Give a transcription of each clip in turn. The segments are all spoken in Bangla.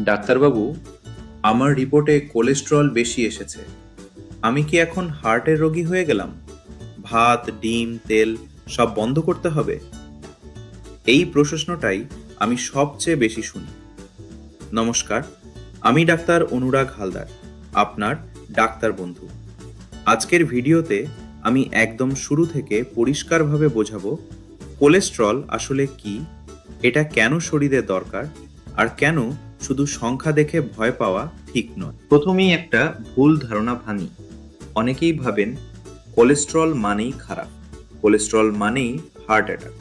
ডাক্তারবাবু, আমার রিপোর্টে কোলেস্টেরল বেশি এসেছে। আমি কি এখন হার্টের রোগী হয়ে গেলাম? ভাত, ডিম, তেল সব বন্ধ করতে হবে? এই প্রশ্নটাই আমি সবচেয়ে বেশি শুনি। নমস্কার, আমি ডাক্তার অনুরাগ হালদার, আপনার ডাক্তার বন্ধু। আজকের ভিডিওতে আমি একদম শুরু থেকে পরিষ্কারভাবে বোঝাবো কোলেস্টেরল আসলে কি, এটা কেন শরীরে দরকার, আর কেন শুধু সংখ্যা দেখে ভয় পাওয়া ঠিক নয়। প্রথমেই একটা ভুল ধারণা ভাঙি। অনেকেই ভাবেন কোলেস্টেরল মানেই খারাপ, কোলেস্টেরল মানেই হার্ট অ্যাটাক।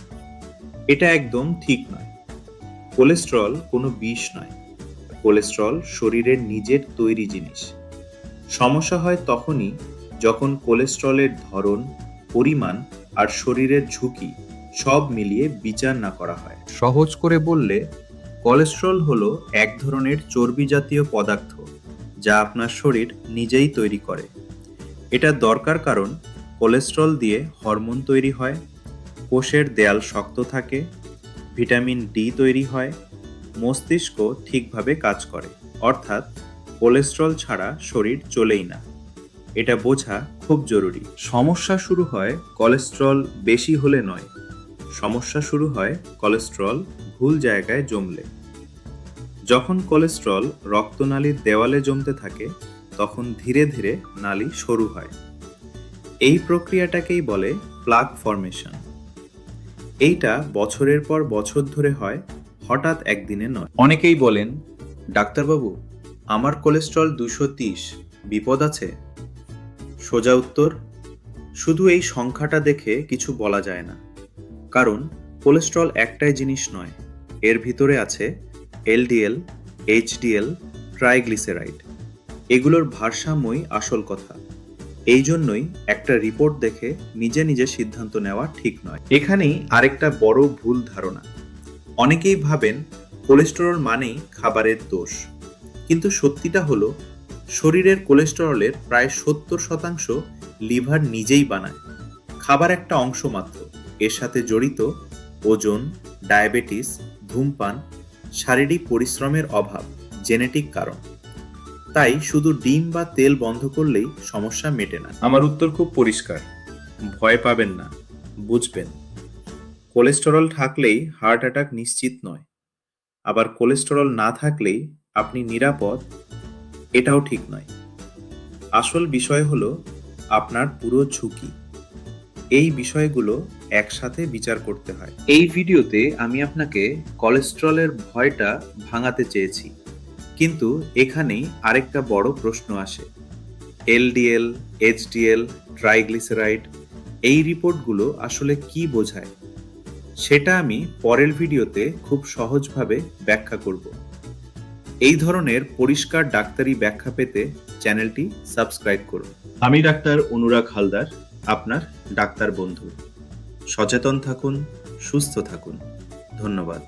এটা একদম ঠিক নয়। কোলেস্টেরল কোনো বিষ নয়। কোলেস্টেরল শরীরের নিজের তৈরি জিনিস। সমস্যা হয় তখনই যখন কোলেস্টেরলের ধরন, পরিমাণ আর শরীরের ঝুঁকি সব মিলিয়ে বিচার না করা হয়। সহজ করে বললে, কোলেস্টেরল হলো এক ধরনের চর্বি জাতীয় পদার্থ যা আপনার শরীর নিজেই তৈরি করে। এটা দরকার কারণ কোলেস্টেরল দিয়ে হরমোন তৈরি হয়, কোষের দেয়াল শক্ত থাকে, ভিটামিন ডি তৈরি হয়, মস্তিষ্ক ঠিকভাবে কাজ করে। অর্থাৎ কোলেস্টেরল ছাড়া শরীর চলেই না। এটা বোঝা খুব জরুরি। সমস্যা শুরু হয় কোলেস্টেরল বেশি হলে নয়, সমস্যা শুরু হয় কোলেস্টেরল ভুল জায়গায় জমলে। যখন কোলেস্টেরল রক্তনালীর দেওয়ালে জমতে থাকে তখন ধীরে ধীরে নালী সরু হয়। এই প্রক্রিয়াটাকেই বলে প্লাক ফর্মেশন। এইটা বছরের পর বছর ধরে হয়, হঠাৎ একদিনে নয়। অনেকেই বলেন, ডাক্তারবাবু, আমার কোলেস্টেরল 230, বিপদ আছে? সোজা উত্তর, শুধু এই সংখ্যাটা দেখে কিছু বলা যায় না। কারণ কোলেস্টেরল একটাই জিনিস নয়, এর ভিতরে আছে এলডিএল, এইচডিএল, ট্রাইগ্লিসারাইড। এগুলোর ভারসাম্যই আসল কথা। এই জন্যই একটা রিপোর্ট দেখে নিজে নিজে সিদ্ধান্ত নেওয়া ঠিক নয়। এখানেই আরেকটা বড় ভুল ধারণা। অনেকেই ভাবেন কোলেস্টেরল মানেই খাবারের দোষ। কিন্তু সত্যিটা হলো, শরীরের কোলেস্টেরলের প্রায় 70% লিভার নিজেই বানায়। খাবার একটা অংশ মাত্র, এর সাথে জড়িত ওজন, ডায়াবেটিস, ধূমপান, শারীরিক পরিশ্রমের অভাব, জেনেটিক কারণ। তাই শুধু ডিম বা তেল বন্ধ করলেই সমস্যা মেটে না। আমার উত্তর খুব পরিষ্কার, ভয় পাবেন না, বুঝবেন। কোলেস্টেরল থাকলেই হার্ট অ্যাটাক নিশ্চিত নয়, আবার কোলেস্টেরল না থাকলেই আপনি নিরাপদ, এটাও ঠিক নয়। আসল বিষয় হলো আপনার পুরো ঝুঁকি। এই বিষয়গুলো একসাথে বিচার করতে হয়। এই ভিডিওতে আমি আপনাকে কোলেস্টেরলের ভয়টা ভাঙাতে চেয়েছি, কিন্তু এখানেই আরেকটা বড় প্রশ্ন আসে। এলডিএল, এইচডিএল, ট্রাইগ্লিসারাইড, এই রিপোর্টগুলো আসলে কি বোঝায় সেটা আমি পরের ভিডিওতে খুব সহজভাবে ব্যাখ্যা করব। এই ধরনের পরিষ্কার ডাক্তারি ব্যাখ্যা পেতে চ্যানেলটি সাবস্ক্রাইব করুন। আমি ডাক্তার অনুরাগ হালদার, আপনার ডাক্তার বন্ধু। সচেতন থাকুন, সুস্থ থাকুন। ধন্যবাদ।